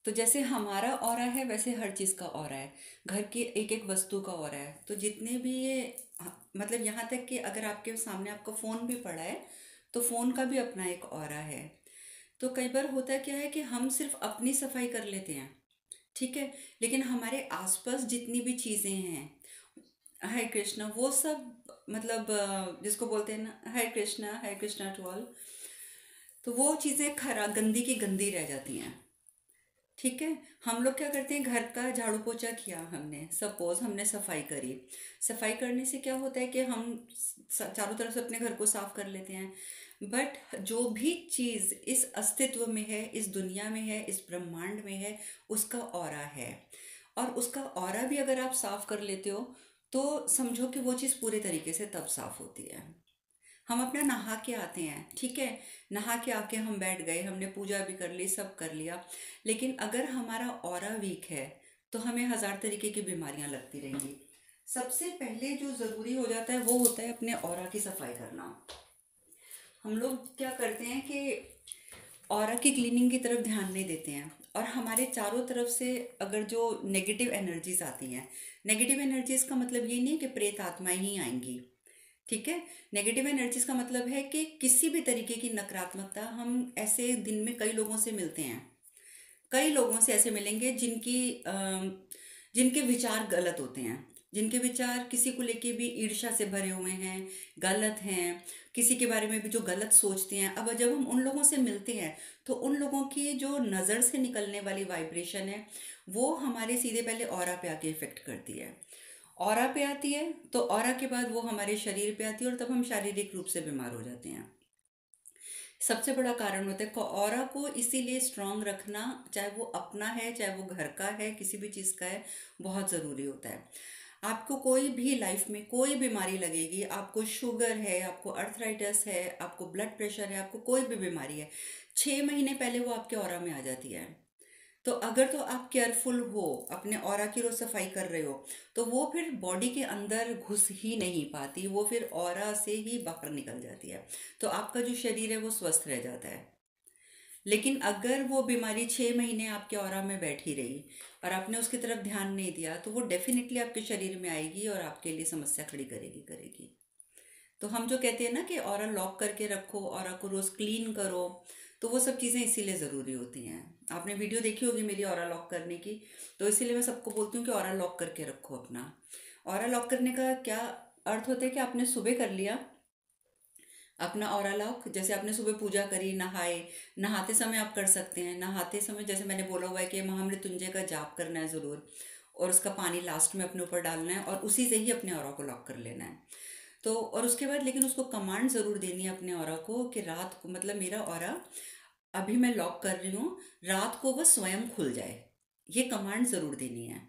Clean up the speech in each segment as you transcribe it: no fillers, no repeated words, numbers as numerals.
तो जैसे हमारा ऑरा है वैसे हर चीज़ का ऑरा है। घर की एक एक वस्तु का ऑरा है। तो जितने भी ये मतलब यहाँ तक कि अगर आपके सामने आपका फ़ोन भी पड़ा है तो फ़ोन का भी अपना एक ऑरा है। तो कई बार होता क्या है कि हम सिर्फ अपनी सफाई कर लेते हैं, ठीक है, लेकिन हमारे आसपास जितनी भी चीज़ें हैं, हरे कृष्णा वो सब, मतलब जिसको बोलते हैं ना, हरे कृष्णा टू ऑल, तो वो चीज़ें खरा गंदी की गंदी रह जाती हैं। ठीक है। हम लोग क्या करते हैं, घर का झाड़ू पोछा किया हमने, सपोज हमने सफाई करी। सफाई करने से क्या होता है कि हम चारों तरफ से अपने घर को साफ कर लेते हैं। बट जो भी चीज़ इस अस्तित्व में है, इस दुनिया में है, इस ब्रह्मांड में है, उसका ऑरा है। और उसका ऑरा भी अगर आप साफ कर लेते हो तो समझो कि वो चीज़ पूरे तरीके से तब साफ होती है। हम अपना नहा के आते हैं, ठीक है, नहा के आके हम बैठ गए, हमने पूजा भी कर ली, सब कर लिया, लेकिन अगर हमारा ऑरा वीक है तो हमें हजार तरीके की बीमारियां लगती रहेंगी। सबसे पहले जो ज़रूरी हो जाता है वो होता है अपने ऑरा की सफाई करना। हम लोग क्या करते हैं कि ऑरा की क्लीनिंग की तरफ ध्यान नहीं देते हैं, और हमारे चारों तरफ से अगर जो नेगेटिव एनर्जीज आती हैं, नेगेटिव एनर्जीज का मतलब ये नहीं कि प्रेत आत्माएं ही आएंगी, ठीक है। नेगेटिव एनर्जीज का मतलब है कि किसी भी तरीके की नकारात्मकता, हम ऐसे दिन में कई लोगों से मिलते हैं, कई लोगों से ऐसे मिलेंगे जिनके विचार गलत होते हैं, जिनके विचार किसी को लेके भी ईर्ष्या से भरे हुए हैं, गलत हैं, किसी के बारे में भी जो गलत सोचते हैं। अब जब हम उन लोगों से मिलते हैं तो उन लोगों की जो नज़र से निकलने वाली वाइब्रेशन है वो हमारे सीधे पहले ऑरा पे आके इफेक्ट करती है। ऑरा पे आती है तो ऑरा के बाद वो हमारे शरीर पे आती है, और तब हम शारीरिक रूप से बीमार हो जाते हैं। सबसे बड़ा कारण होता है ऑरा को इसीलिए स्ट्रांग रखना, चाहे वो अपना है चाहे वो घर का है, किसी भी चीज़ का है, बहुत ज़रूरी होता है। आपको कोई भी लाइफ में कोई बीमारी लगेगी, आपको शुगर है, आपको अर्थराइटिस है, आपको ब्लड प्रेशर है, आपको कोई भी बीमारी है, 6 महीने पहले वो आपके ऑरा में आ जाती है। तो अगर तो आप केयरफुल हो, अपने ऑरा की रोज सफाई कर रहे हो, तो वो फिर बॉडी के अंदर घुस ही नहीं पाती, वो फिर ऑरा से ही बाहर निकल जाती है। तो आपका जो शरीर है वो स्वस्थ रह जाता है। लेकिन अगर वो बीमारी 6 महीने आपके ऑरा में बैठी रही और आपने उसकी तरफ ध्यान नहीं दिया तो वो डेफिनेटली आपके शरीर में आएगी और आपके लिए समस्या खड़ी करेगी करेगी। तो हम जो कहते हैं ना कि ऑरा लॉक करके रखो, ऑरा को रोज क्लीन करो, तो वो सब चीज़ें इसीलिए ज़रूरी होती हैं। आपने वीडियो देखी होगी मेरी ऑरा लॉक करने की, तो इसीलिए मैं सबको बोलती हूँ कि ऑरा लॉक करके रखो अपना। ऑरा लॉक करने का क्या अर्थ होता है कि आपने सुबह कर लिया अपना ऑरा लॉक, जैसे आपने सुबह पूजा करी, नहाए, नहाते समय आप कर सकते हैं। नहाते समय जैसे मैंने बोला हुआ है कि महामृत्युंजय का जाप करना है ज़रूर, और उसका पानी लास्ट में अपने ऊपर डालना है और उसी से ही अपने ऑरा को लॉक कर लेना है। तो और उसके बाद लेकिन उसको कमांड ज़रूर देनी है अपने ऑरा को कि रात को, मतलब मेरा ऑरा अभी मैं लॉक कर रही हूँ, रात को वह स्वयं खुल जाए, ये कमांड ज़रूर देनी है,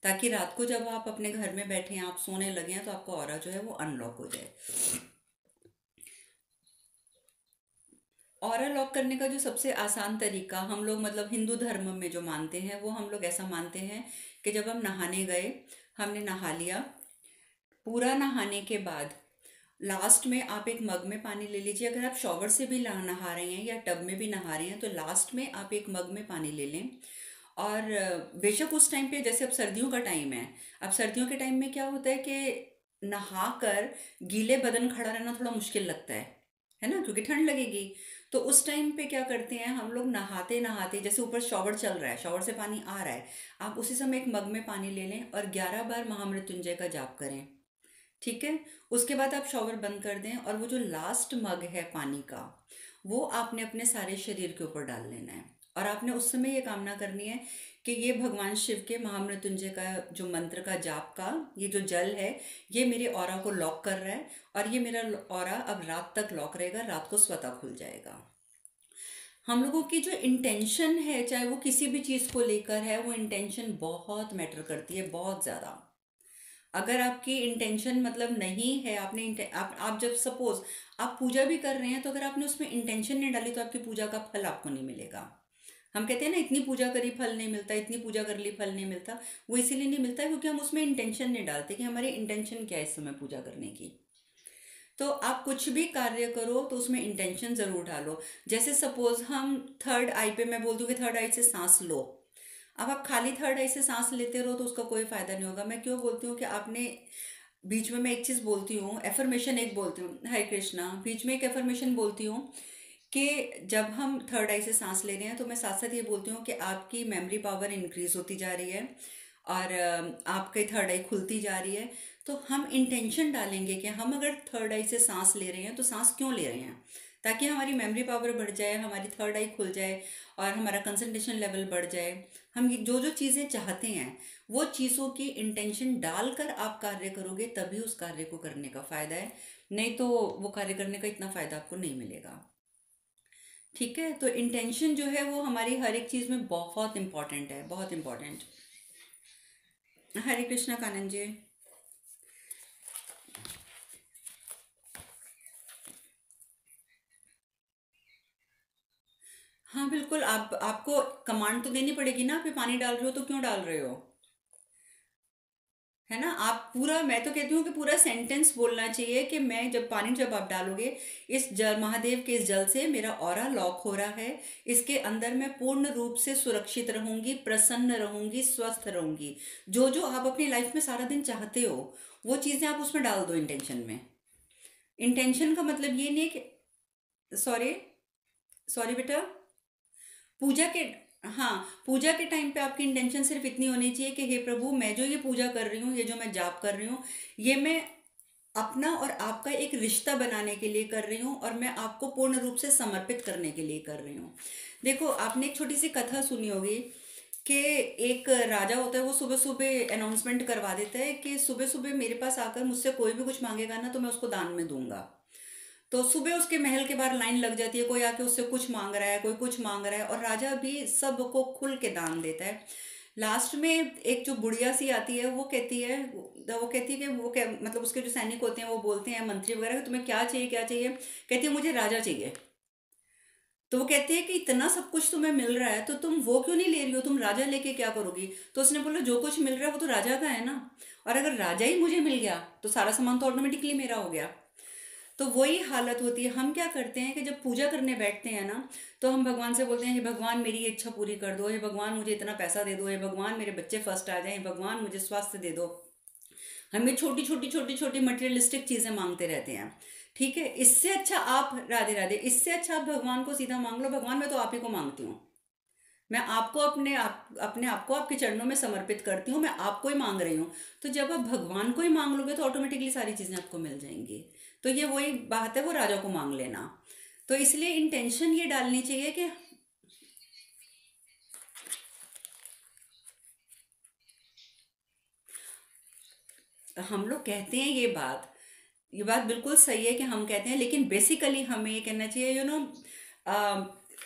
ताकि रात को जब आप अपने घर में बैठे हैं, आप सोने लगे हैं, तो आपका ऑरा जो है वो अनलॉक हो जाए। ऑरा लॉक करने का जो सबसे आसान तरीका हम लोग, मतलब हिंदू धर्म में जो मानते हैं, वो हम लोग ऐसा मानते हैं कि जब हम नहाने गए, हमने नहा लिया, पूरा नहाने के बाद लास्ट में आप एक मग में पानी ले लीजिए। अगर आप शॉवर से भी नहा रहे हैं या टब में भी नहा रहे हैं तो लास्ट में आप एक मग में पानी ले लें। और बेशक उस टाइम पे, जैसे अब सर्दियों का टाइम है, अब सर्दियों के टाइम में क्या होता है कि नहा कर गीले बदन खड़ा रहना थोड़ा मुश्किल लगता है ना, क्योंकि ठंड लगेगी। तो उस टाइम पे क्या करते हैं हम लोग, नहाते नहाते जैसे ऊपर शॉवर चल रहा है, शॉवर से पानी आ रहा है, आप उसी समय एक मग में पानी ले लें और 11 बार महामृत्युंजय का जाप करें, ठीक है। उसके बाद आप शॉवर बंद कर दें और वो जो लास्ट मग है पानी का, वो आपने अपने सारे शरीर के ऊपर डाल लेना है। और आपने उस समय ये कामना करनी है कि ये भगवान शिव के महामृत्युंजय का जो मंत्र का जाप का ये जो जल है, ये मेरे ऑरा को लॉक कर रहा है, और ये मेरा ऑरा अब रात तक लॉक रहेगा, रात को स्वतः खुल जाएगा। हम लोगों की जो इंटेंशन है, चाहे वो किसी भी चीज़ को लेकर है, वो इंटेंशन बहुत मैटर करती है, बहुत ज़्यादा। अगर आपकी इंटेंशन मतलब नहीं है, आप जब सपोज आप पूजा भी कर रहे हैं, तो अगर आपने उसमें इंटेंशन नहीं डाली तो आपकी पूजा का फल आपको नहीं मिलेगा। हम कहते हैं ना, इतनी पूजा करी फल नहीं मिलता, इतनी पूजा कर ली फल नहीं मिलता। वो इसीलिए नहीं मिलता क्योंकि हम उसमें इंटेंशन नहीं डालते कि हमारी इंटेंशन क्या है इस समय पूजा करने की। तो आप कुछ भी कार्य करो तो उसमें इंटेंशन ज़रूर डालो। जैसे सपोज हम थर्ड आई पे, मैं बोल दूँ कि थर्ड आई से सांस लो, अब आप खाली थर्ड आई से सांस लेते रहो तो उसका कोई फायदा नहीं होगा। मैं क्यों बोलती हूँ कि आपने बीच में, मैं एक चीज़ बोलती हूँ, एफर्मेशन एक बोलती हूँ, हरे कृष्णा, बीच में एक एफर्मेशन बोलती हूँ कि जब हम थर्ड आई से सांस ले रहे हैं तो मैं साथ साथ ये बोलती हूँ कि आपकी मेमोरी पावर इंक्रीज होती जा रही है और आपकी थर्ड आई खुलती जा रही है। तो हम इंटेंशन डालेंगे कि हम अगर थर्ड आई से सांस ले रहे हैं तो सांस क्यों ले रहे हैं, ताकि हमारी मेमोरी पावर बढ़ जाए, हमारी थर्ड आई खुल जाए और हमारा कंसंट्रेशन लेवल बढ़ जाए। हम जो जो चीज़ें चाहते हैं वो चीज़ों की इंटेंशन डालकर आप कार्य करोगे, तभी उस कार्य को करने का फ़ायदा है, नहीं तो वो कार्य करने का इतना फ़ायदा आपको नहीं मिलेगा। ठीक है, तो इंटेंशन जो है वो हमारी हर एक चीज़ में बहुत इंपॉर्टेंट है, बहुत इंपॉर्टेंट। हरे कृष्णा कानन जी। हाँ बिल्कुल, आप आपको कमांड तो देनी पड़ेगी ना, आप ये पानी डाल रहे हो तो क्यों डाल रहे हो, है ना। आप पूरा, मैं तो कहती हूँ कि पूरा सेंटेंस बोलना चाहिए कि मैं जब पानी, जब आप डालोगे इस जल, महादेव के इस जल से मेरा ऑरा लॉक हो रहा है, इसके अंदर मैं पूर्ण रूप से सुरक्षित रहूंगी, प्रसन्न रहूंगी, स्वस्थ रहूंगी। जो जो आप अपनी लाइफ में सारा दिन चाहते हो वो चीज़ें आप उसमें डाल दो इंटेंशन में। इंटेंशन का मतलब ये नहीं है कि, सॉरी, सॉरी बेटा, पूजा के, हाँ, पूजा के टाइम पे आपकी इंटेंशन सिर्फ इतनी होनी चाहिए कि हे प्रभु, मैं जो ये पूजा कर रही हूँ, ये जो मैं जाप कर रही हूँ, ये मैं अपना और आपका एक रिश्ता बनाने के लिए कर रही हूँ और मैं आपको पूर्ण रूप से समर्पित करने के लिए कर रही हूँ। देखो, आपने एक छोटी सी कथा सुनी होगी कि एक राजा होता है, वो सुबह सुबह अनाउंसमेंट करवा देता है कि सुबह सुबह मेरे पास आकर मुझसे कोई भी कुछ मांगेगा ना तो मैं उसको दान में दूंगा। तो सुबह उसके महल के बाहर लाइन लग जाती है, कोई आके उससे कुछ मांग रहा है, कोई कुछ मांग रहा है, और राजा भी सबको खुल के दान देता है। लास्ट में एक जो बुढ़िया सी आती है, वो कहती है, वो कहती है कि वो क्या, मतलब उसके जो सैनिक होते हैं वो बोलते हैं मंत्री वगैरह कि तुम्हें क्या चाहिए, क्या चाहिए। कहती है मुझे राजा चाहिए। तो वो कहते हैं कि इतना सब कुछ तुम्हें मिल रहा है तो तुम वो क्यों नहीं ले रही हो, तुम राजा लेके क्या करोगी। तो उसने बोला जो कुछ मिल रहा है वो तो राजा का है ना, और अगर राजा ही मुझे मिल गया तो सारा सामान तो ऑटोमेटिकली मेरा हो गया। तो वही हालत होती है। हम क्या करते हैं कि जब पूजा करने बैठते हैं ना, तो हम भगवान से बोलते हैं हे भगवान मेरी ये इच्छा पूरी कर दो, हे भगवान मुझे इतना पैसा दे दो, हे भगवान मेरे बच्चे फर्स्ट आ जाएं, हे भगवान मुझे स्वास्थ्य दे दो। हम ये छोटी छोटी छोटी छोटी मटेरियलिस्टिक चीज़ें मांगते रहते हैं। ठीक है, इससे अच्छा आप, राधे राधे, इससे अच्छा आप भगवान को सीधा मांग लो, भगवान मैं तो आप ही को मांगती हूँ, मैं आपको अपने आप को आपके चरणों में समर्पित करती हूँ, मैं आपको ही मांग रही हूँ। तो जब आप भगवान को ही मांग लोगे तो ऑटोमेटिकली सारी चीज़ें आपको मिल जाएंगी। तो ये वही बात है, वो राजा को मांग लेना। तो इसलिए इंटेंशन ये डालनी चाहिए कि हम लोग कहते हैं ये बात बिल्कुल सही है कि हम कहते हैं, लेकिन बेसिकली हमें ये कहना चाहिए,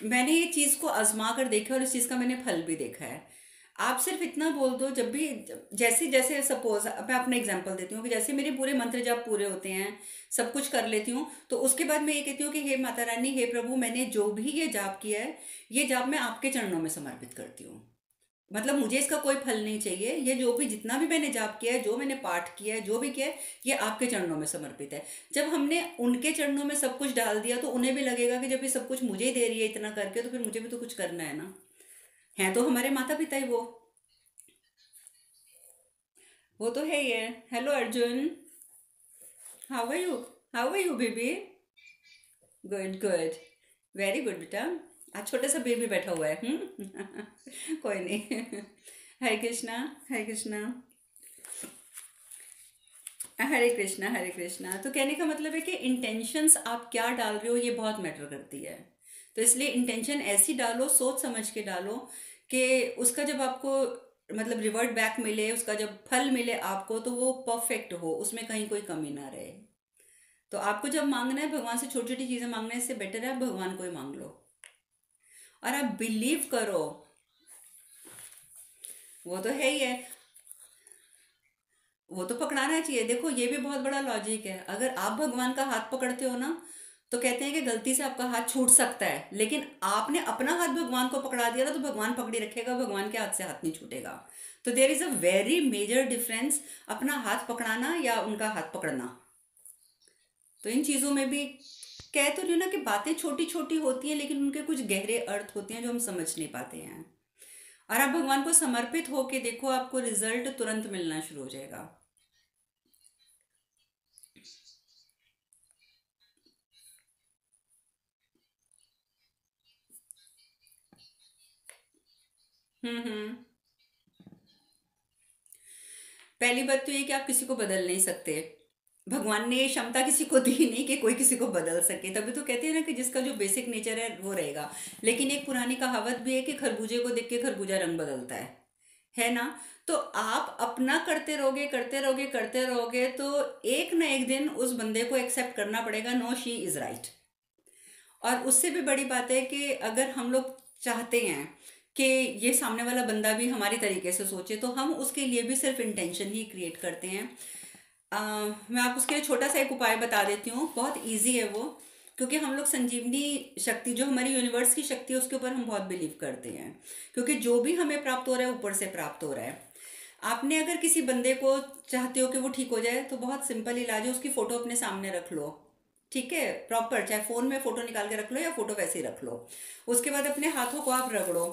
मैंने ये चीज़ को आजमा कर देखा और इस चीज़ का मैंने फल भी देखा है। आप सिर्फ इतना बोल दो, जब भी, जैसे जैसे सपोज मैं अपना एग्जांपल देती हूँ कि जैसे मेरे पूरे मंत्र जाप पूरे होते हैं, सब कुछ कर लेती हूँ, तो उसके बाद मैं ये कहती हूँ कि हे माता रानी, हे प्रभु, मैंने जो भी ये जाप किया है, ये जाप मैं आपके चरणों में समर्पित करती हूँ। मतलब मुझे इसका कोई फल नहीं चाहिए, ये जो भी, जितना भी मैंने जाप किया है, जो मैंने पाठ किया है, जो भी किया है, ये आपके चरणों में समर्पित है। जब हमने उनके चरणों में सब कुछ डाल दिया तो उन्हें भी लगेगा कि जब ये सब कुछ मुझे ही दे रही है इतना करके, तो फिर मुझे भी तो कुछ करना है ना। हैं तो हमारे माता पिता ही वो तो है ही है। Hello Arjun, how are you, how are you baby. Good good, very good बेटा। आज छोटा सा बेबी बैठा हुआ है, कोई नहीं। हरे कृष्णा, हरे कृष्णा, हरे कृष्णा, हरे कृष्णा। तो कहने का मतलब है कि इंटेंशंस आप क्या डाल रहे हो ये बहुत मैटर करती है। तो इसलिए इंटेंशन ऐसी डालो, सोच समझ के डालो कि उसका जब आपको, मतलब रिवर्ट बैक मिले, उसका जब फल मिले आपको, तो वो परफेक्ट हो, उसमें कहीं कोई कमी ना रहे। तो आपको जब मांगना है भगवान से, छोटी छोटी चीज़ें मांगने से बेटर है आप भगवान को ही मांग लो। और आप बिलीव करो, वो तो है ही है, वो तो पकड़ाना चाहिए। देखो ये भी बहुत बड़ा लॉजिक है, अगर आप भगवान का हाथ पकड़ते हो ना, तो कहते हैं कि गलती से आपका हाथ छूट सकता है, लेकिन आपने अपना हाथ भगवान को पकड़ा दिया ना, तो भगवान पकड़ी रखेगा, भगवान के हाथ से हाथ नहीं छूटेगा। तो there is a very major difference, अपना हाथ पकड़ाना या उनका हाथ पकड़ना। तो इन चीज़ों में भी, कह तो रही हूँ ना कि बातें छोटी छोटी होती हैं, लेकिन उनके कुछ गहरे अर्थ होते हैं जो हम समझ नहीं पाते हैं। और आप भगवान को समर्पित होके देखो, आपको रिजल्ट तुरंत मिलना शुरू हो जाएगा। हम्म। पहली बात तो ये कि आप किसी को बदल नहीं सकते। भगवान ने ये क्षमता किसी को दी नहीं कि कोई किसी को बदल सके, तभी तो कहते हैं ना कि जिसका जो बेसिक नेचर है वो रहेगा। लेकिन एक पुरानी कहावत भी है कि खरबूजे को देख के खरबूजा रंग बदलता है ना। तो आप अपना करते रहोगे करते रहोगे करते रहोगे, तो एक ना एक दिन उस बंदे को एक्सेप्ट करना पड़ेगा, नो शी इज राइट। और उससे भी बड़ी बात है कि अगर हम लोग चाहते हैं कि ये सामने वाला बंदा भी हमारी तरीके से सोचे, तो हम उसके लिए भी सिर्फ इंटेंशन ही क्रिएट करते हैं। मैं आपको उसके लिए छोटा सा एक उपाय बता देती हूँ, बहुत इजी है वो। क्योंकि हम लोग संजीवनी शक्ति, जो हमारी यूनिवर्स की शक्ति है, उसके ऊपर हम बहुत बिलीव करते हैं। क्योंकि जो भी हमें प्राप्त हो रहा है ऊपर से प्राप्त हो रहा है। आपने अगर किसी बंदे को चाहते हो कि वो ठीक हो जाए, तो बहुत सिंपल इलाज है, उसकी फोटो अपने सामने रख लो। ठीक है, प्रॉपर, चाहे फोन में फोटो निकाल के रख लो या फोटो वैसे ही रख लो। उसके बाद अपने हाथों को आप रगड़ो,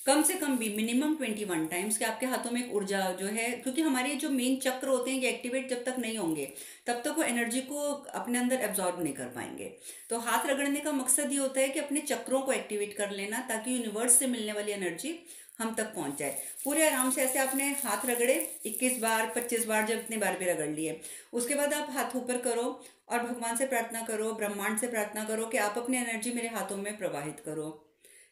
कम से कम भी मिनिमम 21 टाइम्स, कि आपके हाथों में एक ऊर्जा जो है, क्योंकि हमारे जो मेन चक्र होते हैं ये एक्टिवेट जब तक नहीं होंगे तब तक वो एनर्जी को अपने अंदर एब्जॉर्ब नहीं कर पाएंगे। तो हाथ रगड़ने का मकसद ये होता है कि अपने चक्रों को एक्टिवेट कर लेना, ताकि यूनिवर्स से मिलने वाली एनर्जी हम तक पहुंच जाए। पूरे आराम से ऐसे आपने हाथ रगड़े 21 बार 25 बार, जब इतने बार भी रगड़ लिए, उसके बाद आप हाथ ऊपर करो और भगवान से प्रार्थना करो, ब्रह्मांड से प्रार्थना करो कि आप अपनी एनर्जी मेरे हाथों में प्रवाहित करो।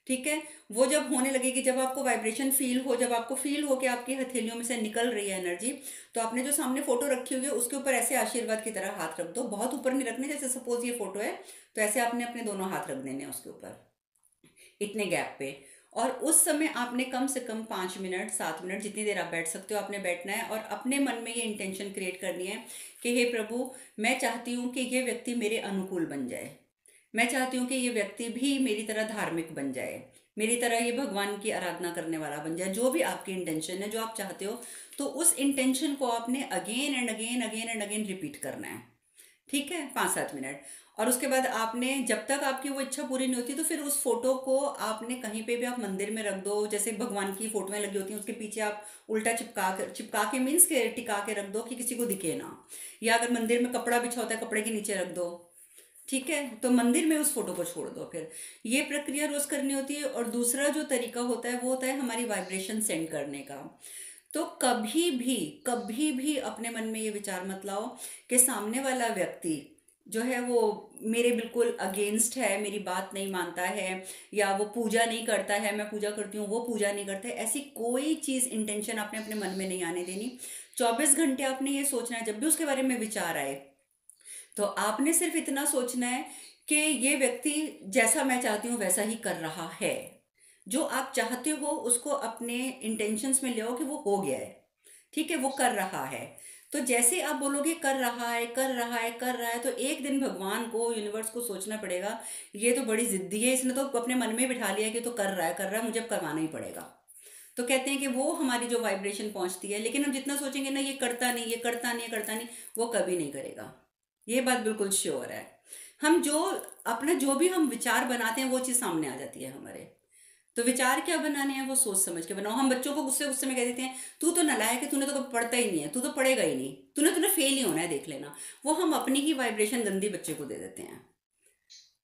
ठीक है। वो जब होने लगेगी, जब आपको वाइब्रेशन फील हो, जब आपको फील हो कि आपकी हथेलियों में से निकल रही है एनर्जी, तो आपने जो सामने फोटो रखी हुई है उसके ऊपर ऐसे आशीर्वाद की तरह हाथ रख दो। बहुत ऊपर नहीं रखने, जैसे सपोज ये फोटो है तो ऐसे आपने अपने दोनों हाथ रख देने हैं उसके ऊपर, इतने गैप पे। और उस समय आपने कम से कम 5 मिनट 7 मिनट, जितनी देर आप बैठ सकते हो आपने बैठना है, और अपने मन में ये इंटेंशन क्रिएट करनी है कि हे प्रभु, मैं चाहती हूँ कि ये व्यक्ति मेरे अनुकूल बन जाए। मैं चाहती हूँ कि ये व्यक्ति भी मेरी तरह धार्मिक बन जाए, मेरी तरह ये भगवान की आराधना करने वाला बन जाए। जो भी आपकी इंटेंशन है, जो आप चाहते हो, तो उस इंटेंशन को आपने again and again again and again repeat करना है। ठीक है, 5-7 मिनट। और उसके बाद आपने, जब तक आपकी वो इच्छा पूरी नहीं होती, तो फिर उस फोटो को आपने कहीं पे भी, आप मंदिर में रख दो, जैसे भगवान की फोटोएं लगी होती हैं उसके पीछे आप उल्टा चिपका के मीन्स के टिका के रख दो कि किसी को दिखे ना। या अगर मंदिर में कपड़ा बिछा होता है, कपड़े के नीचे रख दो। ठीक है, तो मंदिर में उस फोटो को छोड़ दो। फिर ये प्रक्रिया रोज करनी होती है। और दूसरा जो तरीका होता है वो होता है हमारी वाइब्रेशन सेंड करने का। तो कभी भी अपने मन में ये विचार मत लाओ कि सामने वाला व्यक्ति जो है वो मेरे बिल्कुल अगेंस्ट है, मेरी बात नहीं मानता है, या वो पूजा नहीं करता है, मैं पूजा करती हूँ वो पूजा नहीं करता है। ऐसी कोई चीज़, इंटेंशन आपने अपने मन में नहीं आने देनी। 24 घंटे आपने ये सोचना है, जब भी उसके बारे में विचार आए, तो आपने सिर्फ इतना सोचना है कि ये व्यक्ति जैसा मैं चाहती हूँ वैसा ही कर रहा है। जो आप चाहते हो उसको अपने इंटेंशंस में ले आओ कि वो हो गया है। ठीक है, वो कर रहा है। तो जैसे आप बोलोगे कर रहा है कर रहा है कर रहा है, तो एक दिन भगवान को, यूनिवर्स को सोचना पड़ेगा, ये तो बड़ी जिद्दी है, इसने तो अपने मन में बिठा लिया कि तो कर रहा है कर रहा है, मुझे अब करवाना ही पड़ेगा। तो कहते हैं कि वो हमारी जो वाइब्रेशन पहुंचती है, लेकिन हम जितना सोचेंगे ना ये करता नहीं, ये करता नहीं, ये करता नहीं, वो कभी नहीं करेगा। ये बात बिल्कुल श्योर है। हम जो अपना जो भी हम विचार बनाते हैं वो चीज़ सामने आ जाती है हमारे। तो विचार क्या बनाने हैं वो सोच समझ के बनाओ। हम बच्चों को गुस्से गुस्से में कह देते हैं तू तो नालायक है, तूने तो कभी पढ़ता ही नहीं है, तू तो पढ़ेगा ही नहीं, तूने तूने फेल ही होना है, देख लेना। वो हम अपनी ही वाइब्रेशन गंदी बच्चे को दे देते हैं।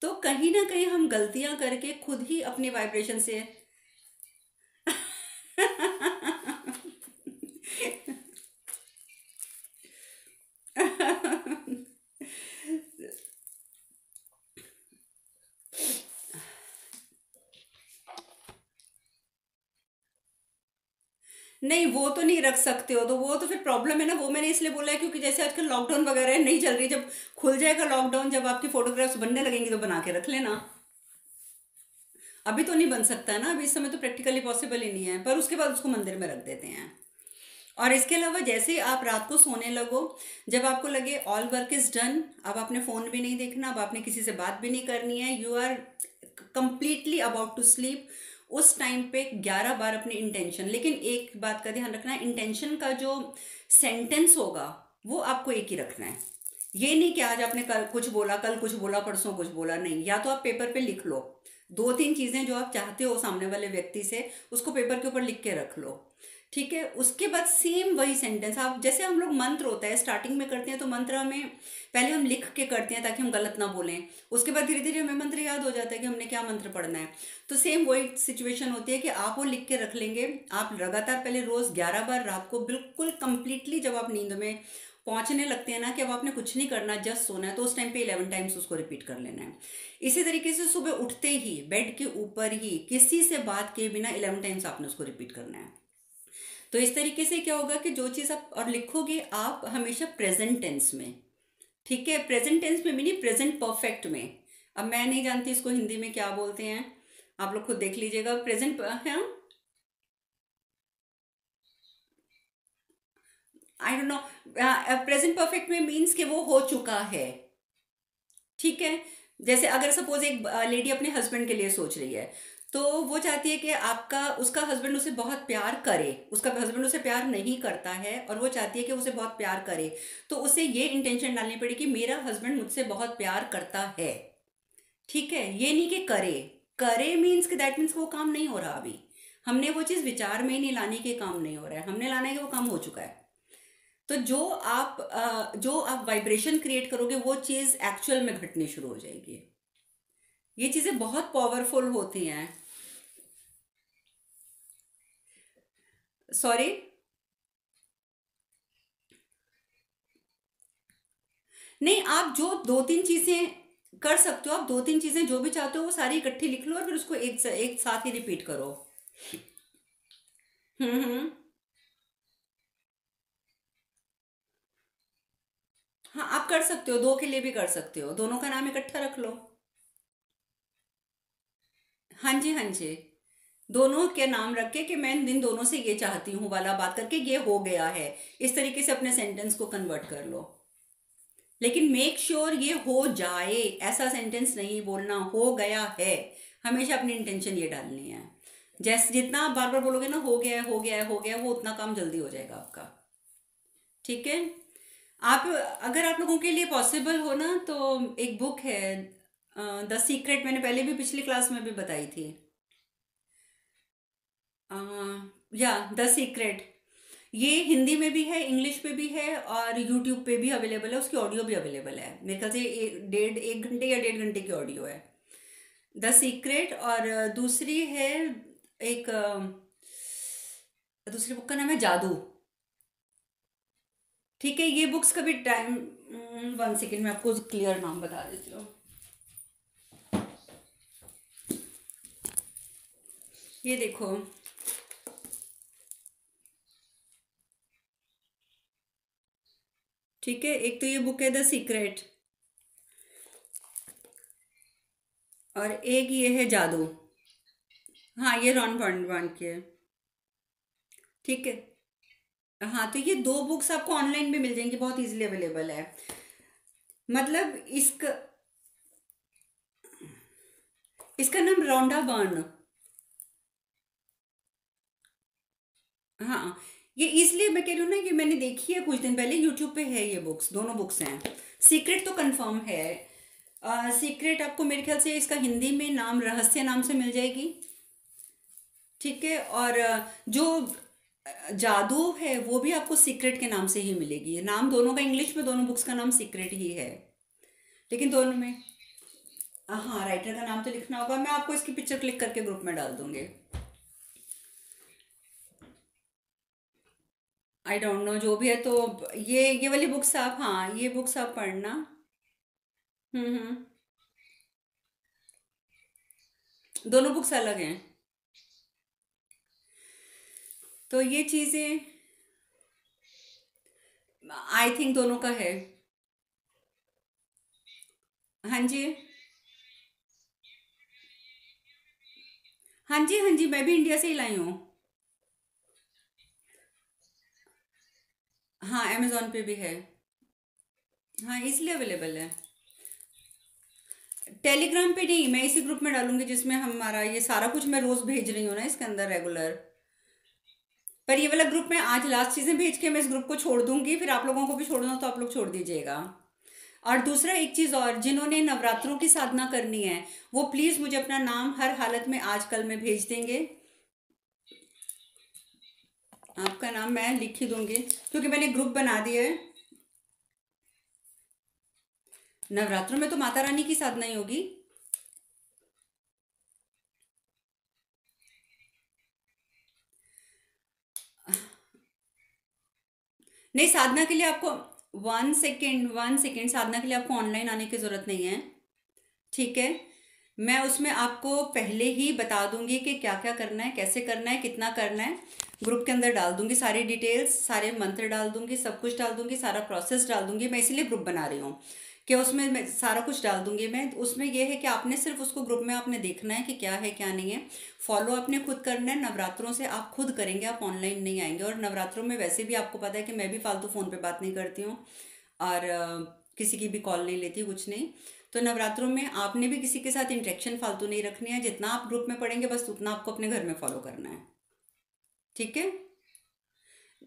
तो कहीं ना कहीं हम गलतियां करके खुद ही अपनी वाइब्रेशन से नहीं, वो तो नहीं रख सकते हो, तो वो तो फिर प्रॉब्लम है ना। वो मैंने इसलिए बोला है क्योंकि जैसे आजकल लॉकडाउन वगैरह नहीं चल रही, जब खुल जाएगा लॉकडाउन, जब आपकी फोटोग्राफ्स बनने लगेंगी तो बना के रख लेना। अभी तो नहीं बन सकता है ना, अभी इस समय तो प्रैक्टिकली पॉसिबल ही नहीं है, पर उसके बाद उसको मंदिर में रख देते हैं। और इसके अलावा जैसे ही आप रात को सोने लगो, जब आपको लगे ऑल वर्क इज डन, अब आपने फोन भी नहीं देखना, अब आपने किसी से बात भी नहीं करनी है, you are completely about to sleep, उस टाइम पे 11 बार अपनी इंटेंशन, लेकिन एक बात का ध्यान रखना है, इंटेंशन का जो सेंटेंस होगा वो आपको एक ही रखना है। ये नहीं कि आज आपने कल कुछ बोला, कल कुछ बोला, परसों कुछ बोला, नहीं। या तो आप पेपर पे लिख लो, दो तीन चीज़ें जो आप चाहते हो सामने वाले व्यक्ति से, उसको पेपर के ऊपर लिख के रख लो। ठीक है, उसके बाद सेम वही सेंटेंस आप, जैसे हम लोग मंत्र होता है स्टार्टिंग में करते हैं, तो मंत्र हमें पहले हम लिख के करते हैं ताकि हम गलत ना बोलें। उसके बाद धीरे धीरे हमें मंत्र याद हो जाता है कि हमने क्या मंत्र पढ़ना है। तो सेम वही सिचुएशन होती है कि आप वो लिख के रख लेंगे। आप लगातार पहले रोज 11 बार रात को बिल्कुल कंप्लीटली, जब आप नींद में पहुंचने लगते हैं ना कि अब आपने कुछ नहीं करना, जस्ट सोना है, तो उस टाइम पे 11 टाइम्स उसको रिपीट कर लेना है। इसी तरीके से सुबह उठते ही बेड के ऊपर ही किसी से बात किए बिना 11 टाइम्स आपने उसको रिपीट करना है। तो इस तरीके से क्या होगा कि जो चीज़ आप और लिखोगे आप हमेशा प्रेजेंट टेंस में। ठीक है, प्रेजेंट टेंस में नहीं, प्रेजेंट परफेक्ट में। अब मैं नहीं जानती इसको हिंदी में क्या बोलते हैं, आप लोग खुद देख लीजिएगा। प्रेजेंट है, I don't know. Present perfect में मीन्स कि वो हो चुका है। ठीक है, जैसे अगर सपोज एक लेडी अपने हस्बैंड के लिए सोच रही है, तो वो चाहती है कि आपका उसका हस्बैंड उसे बहुत प्यार करे, उसका हस्बैंड उसे प्यार नहीं करता है और वो चाहती है कि उसे बहुत प्यार करे। तो उसे ये इंटेंशन डालनी पड़ेगी कि मेरा हस्बैंड मुझसे बहुत प्यार करता है। ठीक है, ये नहीं कि करे। करे मीन्स कि दैट मीन्स वो काम नहीं हो रहा अभी। हमने वो चीज़ विचार में ही नहीं लाने के, काम नहीं हो रहा है, हमने लाना है कि वो काम हो चुका है। तो जो आप वाइब्रेशन क्रिएट करोगे वो चीज़ एक्चुअल में घटनी शुरू हो जाएगी। ये चीज़ें बहुत पावरफुल होती हैं। सॉरी। नहीं, आप जो दो तीन चीज़ें कर सकते हो, आप दो तीन चीज़ें जो भी चाहते हो वो सारी इकट्ठी लिख लो और फिर उसको एक साथ ही रिपीट करो। हम्म। हाँ, आप कर सकते हो, दो के लिए भी कर सकते हो, दोनों का नाम इकट्ठा रख लो। हाँ जी, हाँ जी। दोनों के नाम रख के कि मैं इन दोनों से ये चाहती हूँ वाला बात करके ये हो गया है। इस तरीके से अपने सेंटेंस को कन्वर्ट कर लो। लेकिन मेक श्योर ये हो जाए, ऐसा सेंटेंस नहीं बोलना हो गया है। हमेशा अपनी इंटेंशन ये डालनी है। जैसे जितना आप बार बार बोलोगे ना हो गया है, हो गया है, हो गया है, वो उतना काम जल्दी हो जाएगा आपका। ठीक है। आप, अगर आप लोगों के लिए पॉसिबल हो ना, तो एक बुक है द सीक्रेट, मैंने पहले भी पिछली क्लास में भी बताई थी। या द सीक्रेट, ये हिंदी में भी है, इंग्लिश में भी है और यूट्यूब पे भी अवेलेबल है, उसकी ऑडियो भी अवेलेबल है। मेरे ख्याल से एक घंटे या 1.5 घंटे की ऑडियो है द सीक्रेट। और दूसरी है एक दूसरी बुक का नाम है जादू। ठीक है, ये बुक्स का भी टाइम, 1 सेकेंड मैं आपको क्लियर नाम बता देती हूँ। ये देखो, ठीक है, एक तो ये बुक है द सीक्रेट और एक ये है जादू। हाँ, ये रॉन बर्नबाउम की है। ठीक है। हाँ, तो ये दो बुक्स आपको ऑनलाइन भी मिल जाएंगी, बहुत इजीली अवेलेबल है। मतलब इसका इसका नाम रोंडा बर्न। हाँ, ये इसलिए मैं कह रही हूँ ना कि मैंने देखी है कुछ दिन पहले, यूट्यूब पे है ये बुक्स, दोनों बुक्स हैं। सीक्रेट तो कंफर्म है। सीक्रेट आपको मेरे ख्याल से इसका हिंदी में नाम रहस्य नाम से मिल जाएगी। ठीक है, और जो जादू है वो भी आपको सीक्रेट के नाम से ही मिलेगी। नाम दोनों का इंग्लिश में, दोनों बुक्स का नाम सीक्रेट ही है। लेकिन दोनों में, हाँ, राइटर का नाम तो लिखना होगा, मैं आपको इसकी पिक्चर क्लिक करके ग्रुप में डाल दूंगी। आई डोंट नो, जो भी है तो ये वाली बुक्स आप, हाँ, ये बुक्स आप पढ़ना। हम्म। दोनों बुक्स अलग हैं। तो ये चीज़ें, आई थिंक दोनों का है। हाँ जी, हाँ जी, हाँ जी, मैं भी इंडिया से ही लाई हूँ। हाँ, अमेजोन पे भी है। हाँ, इसलिए अवेलेबल है। टेलीग्राम पे नहीं, मैं इसी ग्रुप में डालूंगी जिसमें हमारा ये सारा कुछ मैं रोज भेज रही हूँ ना इसके अंदर रेगुलर। पर ये वाला ग्रुप मैं आज लास्ट चीज़ें भेज के मैं इस ग्रुप को छोड़ दूंगी, फिर आप लोगों को भी छोड़ना हो तो आप लोग छोड़ दीजिएगा। और दूसरा एक चीज़ और, जिन्होंने नवरात्रों की साधना करनी है वो प्लीज़ मुझे अपना नाम हर हालत में आज कल में भेज देंगे। आपका नाम मैं लिख ही दूंगी क्योंकि मैंने ग्रुप बना दिया है। नवरात्रों में तो माता रानी की साधना ही होगी। नहीं, साधना के लिए आपको 1 सेकेंड 1 सेकेंड, साधना के लिए आपको ऑनलाइन आने की ज़रूरत नहीं है। ठीक है। मैं उसमें आपको पहले ही बता दूंगी कि क्या क्या करना है, कैसे करना है, कितना करना है। ग्रुप के अंदर डाल दूंगी सारी डिटेल्स, सारे मंत्र डाल दूंगी, सब कुछ डाल दूंगी, सारा प्रोसेस डाल दूंगी। मैं इसीलिए ग्रुप बना रही हूँ कि उसमें मैं सारा कुछ डाल दूंगी। मैं उसमें यह है कि आपने सिर्फ उसको ग्रुप में आपने देखना है कि क्या है क्या नहीं है। फॉलो आपने खुद करना है। नवरात्रों से आप खुद करेंगे, आप ऑनलाइन नहीं आएंगे। और नवरात्रों में वैसे भी आपको पता है कि मैं भी फालतू फ़ोन पे बात नहीं करती हूँ और किसी की भी कॉल नहीं लेती, कुछ नहीं। तो नवरात्रों में आपने भी किसी के साथ इंटरेक्शन फालतू नहीं रखनी है। जितना आप ग्रुप में पढ़ेंगे बस उतना आपको अपने घर में फॉलो करना है। ठीक है।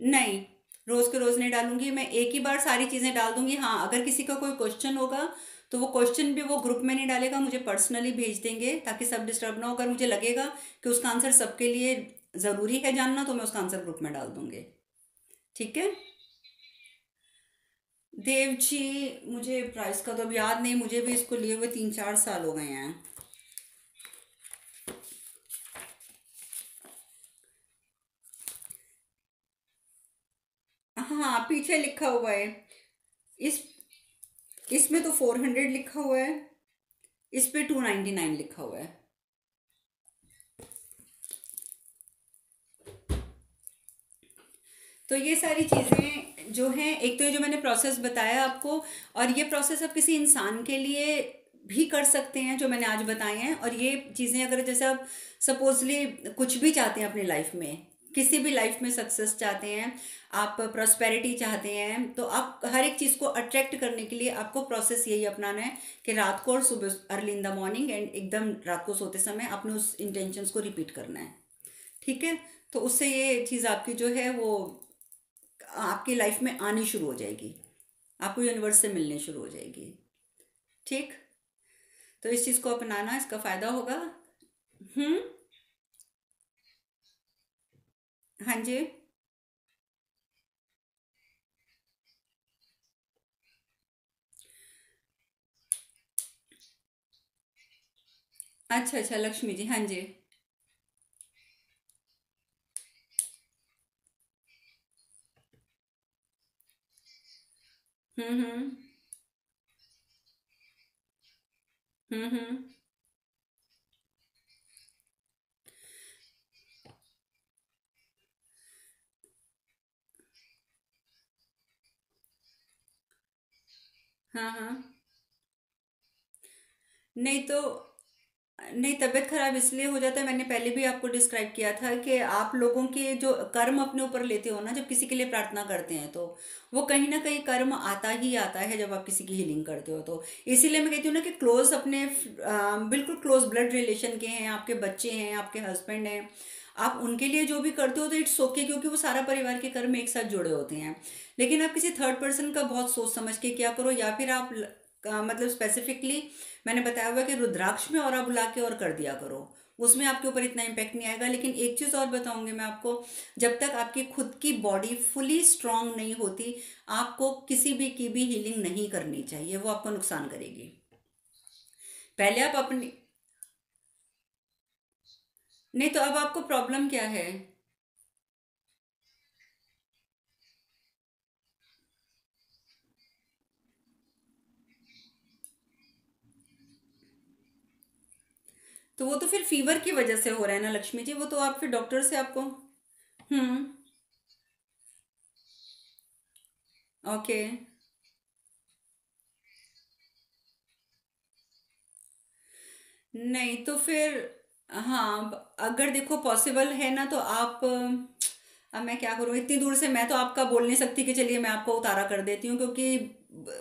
नहीं, रोज के रोज नहीं डालूंगी, मैं एक ही बार सारी चीजें डाल दूंगी। हाँ, अगर किसी का कोई क्वेश्चन होगा तो वो क्वेश्चन भी वो ग्रुप में नहीं डालेगा, मुझे पर्सनली भेज देंगे ताकि सब डिस्टर्ब ना हो। अगर मुझे लगेगा कि उसका आंसर सबके लिए जरूरी है जानना तो मैं उसका आंसर ग्रुप में डाल दूंगी। ठीक है। देव जी, मुझे प्राइस का तो अब याद नहीं, मुझे भी इसको लिए हुए 3-4 साल हो गए हैं। हाँ, पीछे लिखा हुआ है। इस इसमें तो 400 लिखा हुआ है, इस पे 299 लिखा हुआ है। तो ये सारी चीज़ें जो हैं, एक तो ये जो मैंने प्रोसेस बताया आपको, और ये प्रोसेस आप किसी इंसान के लिए भी कर सकते हैं जो मैंने आज बताए हैं। और ये चीज़ें अगर जैसे आप सपोजली कुछ भी चाहते हैं अपनी लाइफ में, किसी भी लाइफ में सक्सेस चाहते हैं, आप प्रॉस्पेरिटी चाहते हैं, तो आप हर एक चीज़ को अट्रैक्ट करने के लिए आपको प्रोसेस यही अपनाना है कि रात को और सुबह early in the morning and एकदम रात को सोते समय आपने उस इंटेंशंस को रिपीट करना है। ठीक है। तो उससे ये चीज़ आपकी जो है वो आपकी लाइफ में आनी शुरू हो जाएगी, आपको यूनिवर्स से मिलने शुरू हो जाएगी। ठीक। तो इस चीज़ को अपनाना, इसका फ़ायदा होगा। हम्म। हाँ जी। अच्छा अच्छा, लक्ष्मी जी, हाँ जी। हम्म। हम्म। हाँ हाँ। नहीं तो, नहीं, तबीयत खराब इसलिए हो जाता है, मैंने पहले भी आपको डिस्क्राइब किया था कि आप लोगों के जो कर्म अपने ऊपर लेते हो ना, जब किसी के लिए प्रार्थना करते हैं तो वो कहीं ना कहीं कर्म आता ही आता है जब आप किसी की हीलिंग करते हो तो। इसीलिए मैं कहती हूँ ना कि क्लोज अपने बिल्कुल क्लोज ब्लड रिलेशन के हैं, आपके बच्चे हैं, आपके हस्बैंड हैं, आप उनके लिए जो भी करते हो तो इट्स ओके, क्योंकि वो सारा परिवार के कर्म एक साथ जुड़े होते हैं। लेकिन आप किसी थर्ड पर्सन का बहुत सोच समझ के क्या करो, या फिर आप मतलब स्पेसिफिकली मैंने बताया हुआ है कि रुद्राक्ष में ऑरा बुला के और कर दिया करो, उसमें आपके ऊपर इतना इम्पैक्ट नहीं आएगा। लेकिन एक चीज़ और बताऊंगी मैं आपको, जब तक आपकी खुद की बॉडी फुली स्ट्रांग नहीं होती, आपको किसी भी की भी हीलिंग नहीं करनी चाहिए, वो आपको नुकसान करेगी। पहले आप अपनी, नहीं तो अब आपको प्रॉब्लम क्या है? तो वो तो फिर फीवर की वजह से हो रहा है ना लक्ष्मी जी, वो तो आप फिर डॉक्टर से आपको। हम्म। ओके। नहीं तो फिर, हाँ, अगर देखो पॉसिबल है ना तो आप, अब मैं क्या करूँ, इतनी दूर से मैं तो आपका बोल नहीं सकती कि चलिए मैं आपको उतारा कर देती हूँ, क्योंकि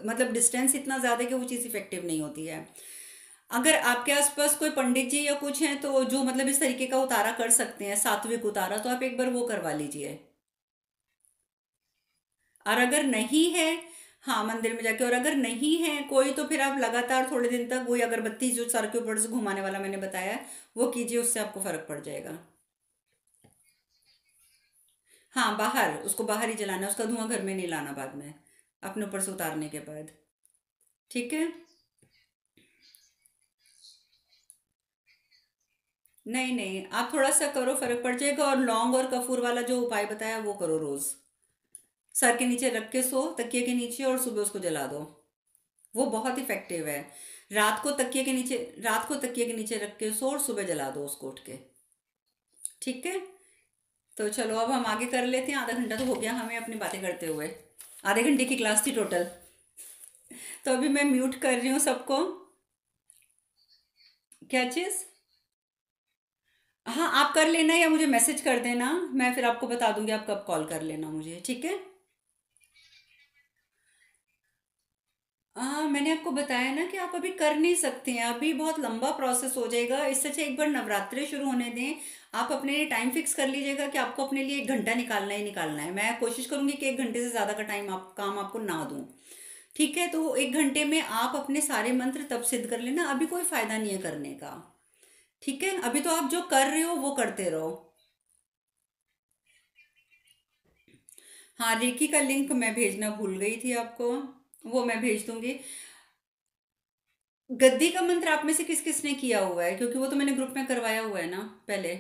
मतलब डिस्टेंस इतना ज़्यादा है कि वो चीज़ इफेक्टिव नहीं होती है। अगर आपके आसपास कोई पंडित जी या कुछ हैं तो जो मतलब इस तरीके का उतारा कर सकते हैं, सात्विक उतारा, तो आप एक बार वो करवा लीजिए। और अगर नहीं है हाँ, मंदिर में जाके, और अगर नहीं है कोई तो फिर आप लगातार थोड़े दिन तक वही अगरबत्ती जो सर के ऊपर से घुमाने वाला मैंने बताया है वो कीजिए, उससे आपको फर्क पड़ जाएगा। हाँ, बाहर, उसको बाहर ही जलाना है, उसका धुआं घर में नहीं लाना बाद में, अपने ऊपर से उतारने के बाद। ठीक है। नहीं नहीं, आप थोड़ा सा करो, फर्क पड़ जाएगा। और लौंग और कपूर वाला जो उपाय बताया वो करो रोज। सर के नीचे रख के सो, तकिए के नीचे, और सुबह उसको जला दो। वो बहुत इफेक्टिव है। रात को तकिए के नीचे रख के सो और सुबह जला दो उसको उठ के। ठीक है। तो चलो अब हम आगे कर लेते हैं, आधा घंटा तो हो गया हमें अपनी बातें करते हुए। आधे घंटे की क्लास थी टोटल। तो अभी मैं म्यूट कर रही हूँ सबको। क्या चीज़? हाँ, आप कर लेना या मुझे मैसेज कर देना, मैं फिर आपको बता दूंगी, आप कब कॉल कर लेना मुझे, ठीक है। हाँ, मैंने आपको बताया ना कि आप अभी कर नहीं सकते हैं, अभी बहुत लंबा प्रोसेस हो जाएगा। इससे अच्छा एक बार नवरात्रे शुरू होने दें। आप अपने लिए टाइम फिक्स कर लीजिएगा कि आपको अपने लिए 1 घंटा निकालना ही निकालना है। मैं कोशिश करूंगी कि 1 घंटे से ज़्यादा का टाइम आप काम आपको ना दूं। ठीक है, तो 1 घंटे में आप अपने सारे मंत्र तब सिद्ध कर लेना, अभी कोई फायदा नहीं है करने का। ठीक है, अभी तो आप जो कर रहे हो वो करते रहो। हाँ, रेकी का लिंक मैं भेजना भूल गई थी आपको, वो मैं भेज दूंगी। गद्दी का मंत्र आप में से किस किस ने किया हुआ है, क्योंकि वो तो मैंने ग्रुप में करवाया हुआ है ना पहले।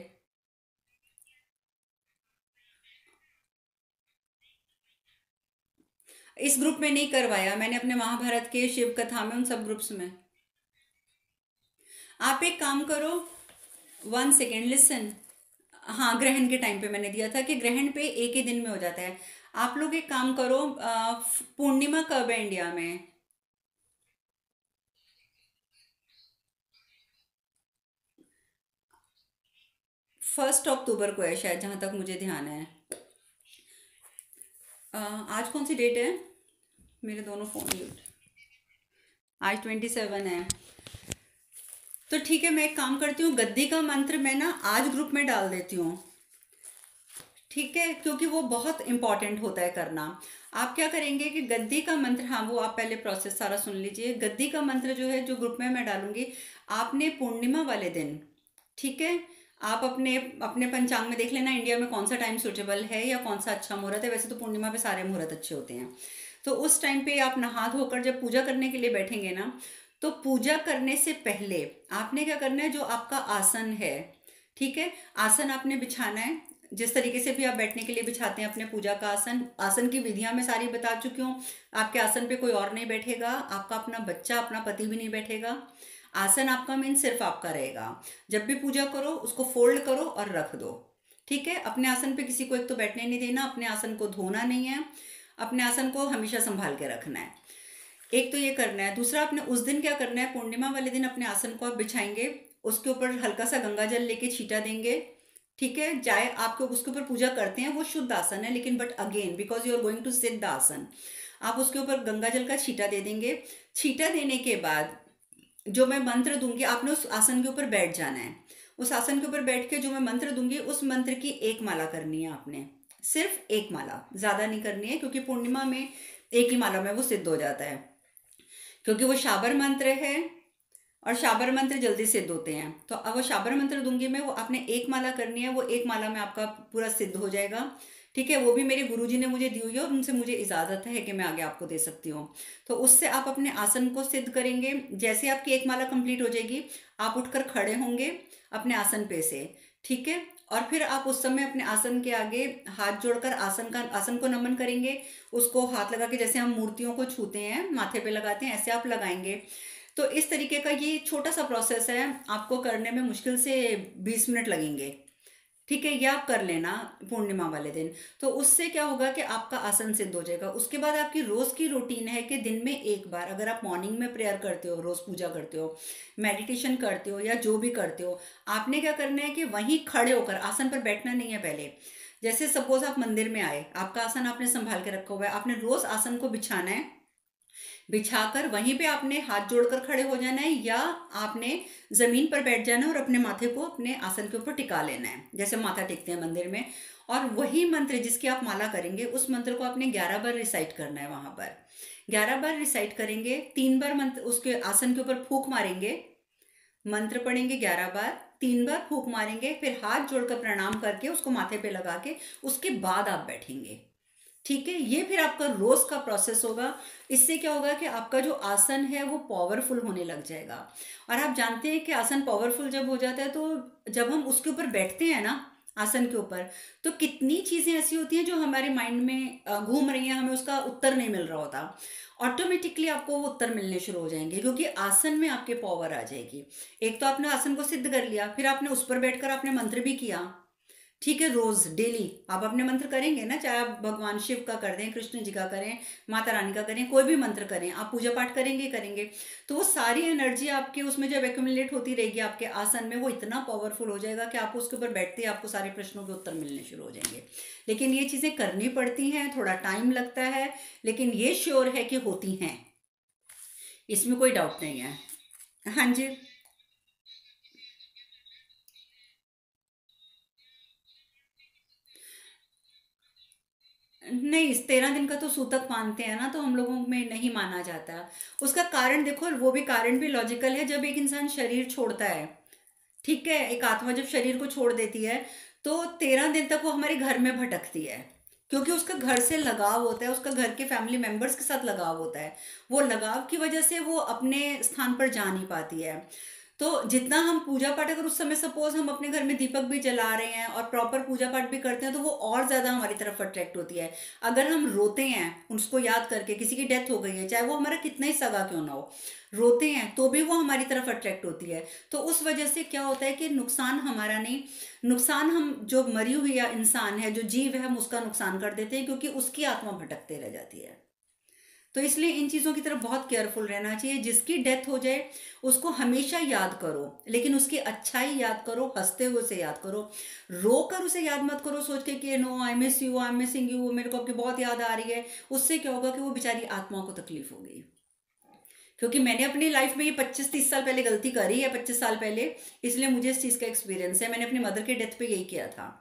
इस ग्रुप में नहीं करवाया मैंने, अपने महाभारत के शिव कथा में, उन सब ग्रुप्स में। आप एक काम करो, 1 सेकेंड लिसन। हाँ, ग्रहण के टाइम पे मैंने दिया था कि ग्रहण पे एक ही दिन में हो जाता है। आप लोग एक काम करो, पूर्णिमा कब है इंडिया में? 1 अक्टूबर को है शायद, जहाँ तक मुझे ध्यान है। आज कौन सी डेट है? मेरे दोनों फोन। आज 27 है। तो ठीक है, मैं एक काम करती हूँ, गद्दी का मंत्र मैं ना आज ग्रुप में डाल देती हूँ। ठीक है, क्योंकि वो बहुत इंपॉर्टेंट होता है करना। आप क्या करेंगे कि गद्दी का मंत्र, हाँ वो आप पहले प्रोसेस सारा सुन लीजिए। गद्दी का मंत्र जो है, जो ग्रुप में मैं डालूंगी, आपने पूर्णिमा वाले दिन, ठीक है, आप अपने अपने पंचांग में देख लेना इंडिया में कौन सा टाइम सूटेबल है या कौन सा अच्छा मुहूर्त है। वैसे तो पूर्णिमा पे सारे मुहूर्त अच्छे होते हैं। तो उस टाइम पे आप नहा धोकर जब पूजा करने के लिए बैठेंगे ना, तो पूजा करने से पहले आपने क्या करना है, जो आपका आसन है, ठीक है, आसन आपने बिछाना है। जिस तरीके से भी आप बैठने के लिए बिछाते हैं अपने पूजा का आसन, आसन की विधियां मैं सारी बता चुकी हूँ। आपके आसन पे कोई और नहीं बैठेगा, आपका अपना बच्चा, अपना पति भी नहीं बैठेगा। आसन आपका मेन सिर्फ आपका रहेगा। जब भी पूजा करो उसको फोल्ड करो और रख दो। ठीक है, अपने आसन पे किसी को एक तो बैठने नहीं देना, अपने आसन को धोना नहीं है, अपने आसन को हमेशा संभाल के रखना है। एक तो ये करना है। दूसरा, आपने उस दिन क्या करना है, पूर्णिमा वाले दिन अपने आसन को आप बिछाएंगे, उसके ऊपर हल्का सा गंगा जल लेके छींटा देंगे। ठीक है, चाहे आपको उसके ऊपर पूजा करते हैं वो शुद्ध आसन है, लेकिन but again because you are going to सिद्ध आसन, आप उसके ऊपर गंगा जल का छींटा दे देंगे। छींटा देने के बाद जो मैं मंत्र दूंगी, आपने उस आसन के ऊपर बैठ जाना है। उस आसन के ऊपर बैठ के जो मैं मंत्र दूंगी, उस मंत्र की एक माला करनी है आपने। सिर्फ एक माला, ज्यादा नहीं करनी है, क्योंकि पूर्णिमा में एक ही माला में वो सिद्ध हो जाता है। क्योंकि वो शाबर मंत्र है, और शाबर मंत्र जल्दी सिद्ध होते हैं। तो अब वो शाबर मंत्र दूंगी मैं, वो आपने एक माला करनी है, वो एक माला में आपका पूरा सिद्ध हो जाएगा। ठीक है, वो भी मेरे गुरुजी ने मुझे दी हुई है और उनसे मुझे इजाजत है कि मैं आगे आपको दे सकती हूँ। तो उससे आप अपने आसन को सिद्ध करेंगे। जैसे आपकी एक माला कंप्लीट हो जाएगी, आप उठकर खड़े होंगे अपने आसन पे से। ठीक है, और फिर आप उस समय अपने आसन के आगे हाथ जोड़कर आसन को नमन करेंगे। उसको हाथ लगा के, जैसे हम मूर्तियों को छूते हैं माथे पे लगाते हैं, ऐसे आप लगाएंगे। तो इस तरीके का ये छोटा सा प्रोसेस है, आपको करने में मुश्किल से 20 मिनट लगेंगे। ठीक है, ये आप कर लेना पूर्णिमा वाले दिन। तो उससे क्या होगा कि आपका आसन सिद्ध हो जाएगा। उसके बाद आपकी रोज की रूटीन है कि दिन में एक बार, अगर आप मॉर्निंग में प्रेयर करते हो, रोज पूजा करते हो, मेडिटेशन करते हो, या जो भी करते हो, आपने क्या करना है कि वहीं खड़े होकर, आसन पर बैठना नहीं है पहले। जैसे सपोज आप मंदिर में आए, आपका आसन आपने संभाल के रखा हुआ है, आपने रोज आसन को बिछाना है। बिछाकर वहीं पे आपने हाथ जोड़कर खड़े हो जाना है, या आपने जमीन पर बैठ जाना है और अपने माथे को अपने आसन के ऊपर टिका लेना है, जैसे माथा टेकते हैं मंदिर में। और वही मंत्र जिसकी आप माला करेंगे, उस मंत्र को आपने 11 बार रिसाइट करना है वहां पर। 11 बार रिसाइट करेंगे, 3 बार मंत्र उसके आसन के ऊपर फूंक मारेंगे, मंत्र पढ़ेंगे 11 बार, 3 बार फूंक मारेंगे, फिर हाथ जोड़कर प्रणाम करके उसको माथे पे लगा के उसके बाद आप बैठेंगे। ठीक है, ये फिर आपका रोज का प्रोसेस होगा। इससे क्या होगा कि आपका जो आसन है वो पावरफुल होने लग जाएगा। और आप जानते हैं कि आसन पावरफुल जब हो जाता है तो जब हम उसके ऊपर बैठते हैं ना, आसन के ऊपर, तो कितनी चीजें ऐसी होती हैं जो हमारे माइंड में घूम रही हैं, हमें उसका उत्तर नहीं मिल रहा होता, ऑटोमेटिकली आपको वो उत्तर मिलने शुरू हो जाएंगे, क्योंकि आसन में आपके पावर आ जाएगी। एक तो आपने आसन को सिद्ध कर लिया, फिर आपने उस पर बैठकर आपने मंत्र भी किया। ठीक है, रोज डेली आप अपने मंत्र करेंगे ना, चाहे आप भगवान शिव का कर दें, कृष्ण जी का करें, माता रानी का करें, कोई भी मंत्र करें, आप पूजा पाठ करेंगे ही करेंगे, तो वो सारी एनर्जी आपके उसमें जब एक्यूमुलेट होती रहेगी आपके आसन में, वो इतना पावरफुल हो जाएगा कि आप उसके ऊपर बैठते ही आपको सारे प्रश्नों के उत्तर मिलने शुरू हो जाएंगे। लेकिन ये चीज़ें करनी पड़ती हैं, थोड़ा टाइम लगता है, लेकिन ये श्योर है कि होती हैं, इसमें कोई डाउट नहीं है। हाँ जी। नहीं, इस 13 दिन का तो सूतक मानते हैं ना, तो हम लोगों में नहीं माना जाता। उसका कारण देखो, वो भी कारण भी लॉजिकल है। जब एक इंसान शरीर छोड़ता है, ठीक है, एक आत्मा जब शरीर को छोड़ देती है, तो 13 दिन तक वो हमारे घर में भटकती है, क्योंकि उसका घर से लगाव होता है, उसका घर के फैमिली मेंबर्स के साथ लगाव होता है। वो लगाव की वजह से वो अपने स्थान पर जा नहीं पाती है। तो जितना हम पूजा पाठ, अगर उस समय सपोज हम अपने घर में दीपक भी जला रहे हैं और प्रॉपर पूजा पाठ भी करते हैं, तो वो और ज्यादा हमारी तरफ अट्रैक्ट होती है। अगर हम रोते हैं उसको याद करके, किसी की डेथ हो गई है, चाहे वो हमारा कितना ही सगा क्यों ना हो, रोते हैं तो भी वो हमारी तरफ अट्रैक्ट होती है। तो उस वजह से क्या होता है कि नुकसान हमारा नहीं, नुकसान हम जो मरी हुई या इंसान है, जो जीव है, हम उसका नुकसान कर देते हैं, क्योंकि उसकी आत्मा भटकते रह जाती है। तो इसलिए इन चीज़ों की तरफ बहुत केयरफुल रहना चाहिए। जिसकी डेथ हो जाए उसको हमेशा याद करो, लेकिन उसकी अच्छाई याद करो, हंसते हुए उसे याद करो। रो कर उसे याद मत करो, सोच के कि no I miss you, I am missing you, मेरे को आपकी बहुत याद आ रही है। उससे क्या होगा कि वो बेचारी आत्मा को तकलीफ होगी। क्योंकि मैंने अपनी लाइफ में ये 25-30 साल पहले गलती करी है, 25 साल पहले, इसलिए मुझे इस चीज़ का एक्सपीरियंस है। मैंने अपनी मदर के डेथ पे यही किया था।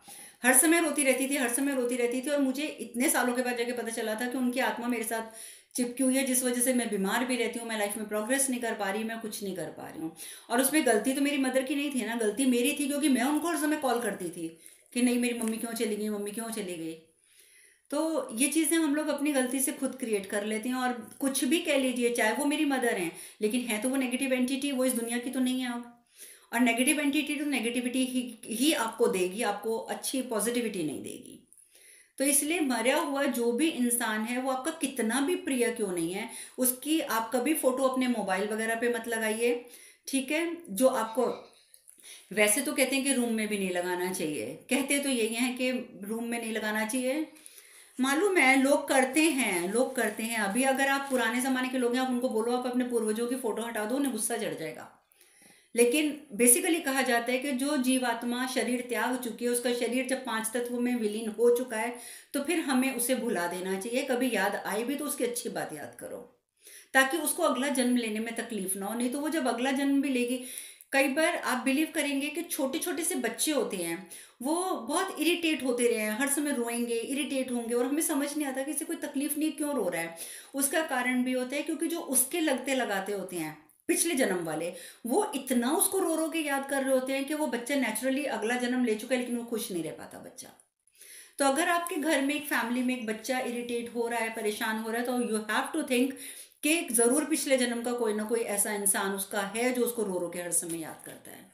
हर समय रोती रहती थी, हर समय रोती रहती थी, और मुझे इतने सालों के बाद जाके पता चला था कि उनकी आत्मा मेरे साथ चिपकी हुई है, जिस वजह से मैं बीमार भी रहती हूँ, मैं लाइफ में प्रोग्रेस नहीं कर पा रही, मैं कुछ नहीं कर पा रही हूँ। और उसमें गलती तो मेरी मदर की नहीं थी ना, गलती मेरी थी, क्योंकि मैं उनको हर समय कॉल करती थी कि नहीं मेरी मम्मी क्यों चली गई, मम्मी क्यों चली गई। तो ये चीज़ें हम लोग अपनी गलती से खुद क्रिएट कर लेते हैं। और कुछ भी कह लीजिए, चाहे वो मेरी मदर हैं, लेकिन है तो वो नेगेटिव एंटिटी, वो इस दुनिया की तो नहीं है अब। और नेगेटिव एंटिटी तो नेगेटिविटी ही आपको देगी, आपको अच्छी पॉजिटिविटी नहीं देगी। तो इसलिए मरा हुआ जो भी इंसान है, वो आपका कितना भी प्रिय क्यों नहीं है, उसकी आप कभी फोटो अपने मोबाइल वगैरह पे मत लगाइए। ठीक है, जो आपको, वैसे तो कहते हैं कि रूम में भी नहीं लगाना चाहिए, कहते तो यही है कि रूम में नहीं लगाना चाहिए। मालूम है, लोग करते हैं, लोग करते हैं। अभी अगर आप पुराने जमाने के लोग हैं, आप उनको बोलो आप अपने पूर्वजों की फोटो हटा दो, उन्हें गुस्सा चढ़ जाएगा। लेकिन बेसिकली कहा जाता है कि जो जीवात्मा शरीर त्याग चुकी है, उसका शरीर जब 5 तत्वों में विलीन हो चुका है, तो फिर हमें उसे भुला देना चाहिए। कभी याद आए भी तो उसकी अच्छी बात याद करो, ताकि उसको अगला जन्म लेने में तकलीफ ना हो। नहीं तो वो जब अगला जन्म भी लेगी, कई बार आप बिलीव करेंगे कि छोटे छोटे से बच्चे होते हैं, वो बहुत इरिटेट होते रहे हैं, हर समय रोएंगे, इरिटेट होंगे, और हमें समझ नहीं आता कि इसे कोई तकलीफ नहीं, क्यों रो रहा है। उसका कारण भी होता है क्योंकि जो उसके लगते लगाते होते हैं पिछले जन्म वाले, वो इतना उसको रो रो के याद कर रहे होते हैं कि वो बच्चा नेचुरली अगला जन्म ले चुका है, लेकिन वो खुश नहीं रह पाता बच्चा। तो अगर आपके घर में, एक फैमिली में एक बच्चा इरिटेट हो रहा है, परेशान हो रहा है, तो यू हैव टू थिंक कि जरूर पिछले जन्म का कोई ना कोई ऐसा इंसान उसका है जो उसको रो रो के हर समय याद करता है।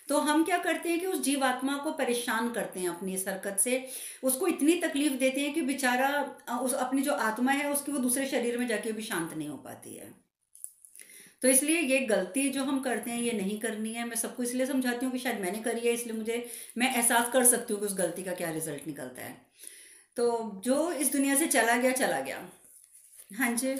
तो हम क्या करते हैं कि उस जीवात्मा को परेशान करते हैं अपनी इस हरकत से, उसको इतनी तकलीफ देते हैं कि बेचारा, उस अपनी जो आत्मा है उसकी, वो दूसरे शरीर में जाके भी शांत नहीं हो पाती है। तो इसलिए ये गलती जो हम करते हैं, ये नहीं करनी है। मैं सबको इसलिए समझाती हूँ कि शायद मैंने करी है, इसलिए मुझे, मैं एहसास कर सकती हूँ कि उस गलती का क्या रिजल्ट निकलता है। तो जो इस दुनिया से चला गया चला गया। हाँ जी।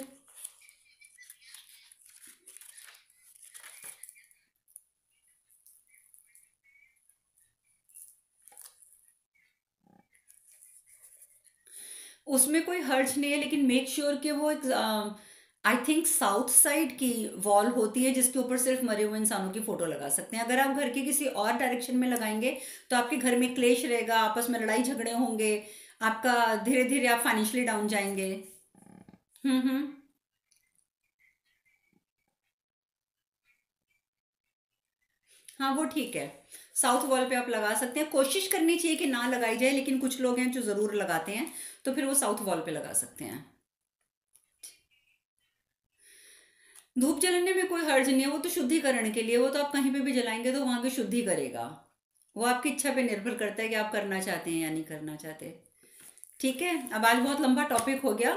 उसमें कोई हर्ज नहीं है, लेकिन मेक श्योर कि वो एक, आई थिंक साउथ साइड की वॉल होती है जिसके ऊपर सिर्फ मरे हुए इंसानों की फोटो लगा सकते हैं। अगर आप घर के किसी और डायरेक्शन में लगाएंगे तो आपके घर में क्लेश रहेगा, आपस में लड़ाई झगड़े होंगे, आपका धीरे धीरे आप फाइनेंशियली डाउन जाएंगे। हम्म। हाँ वो ठीक है। साउथ वॉल पे आप लगा सकते हैं, कोशिश करनी चाहिए कि ना लगाई जाए, लेकिन कुछ लोग हैं जो ज़रूर लगाते हैं, तो फिर वो साउथ वॉल पे लगा सकते हैं। धूप जलाने में कोई हर्ज नहीं है, वो तो शुद्धिकरण के लिए, वो तो आप कहीं पे भी जलाएंगे तो वहां पे शुद्धि करेगा। वो आपकी इच्छा पे निर्भर करता है कि आप करना चाहते हैं या नहीं करना चाहते। ठीक है, अब आज बहुत लंबा टॉपिक हो गया।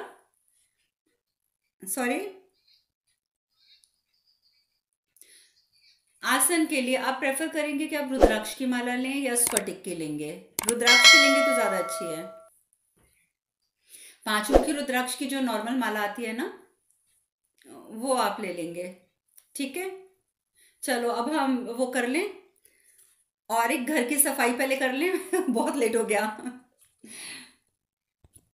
सॉरी। आसन के लिए आप प्रेफर करेंगे कि आप रुद्राक्ष की माला लें या स्फटिक की लेंगे? रुद्राक्ष की लेंगे तो ज़्यादा अच्छी है। 5 मुखी रुद्राक्ष की जो नॉर्मल माला आती है ना, वो आप ले लेंगे। ठीक है। चलो अब हम वो कर लें, और एक घर की सफाई पहले कर लें बहुत लेट हो गया।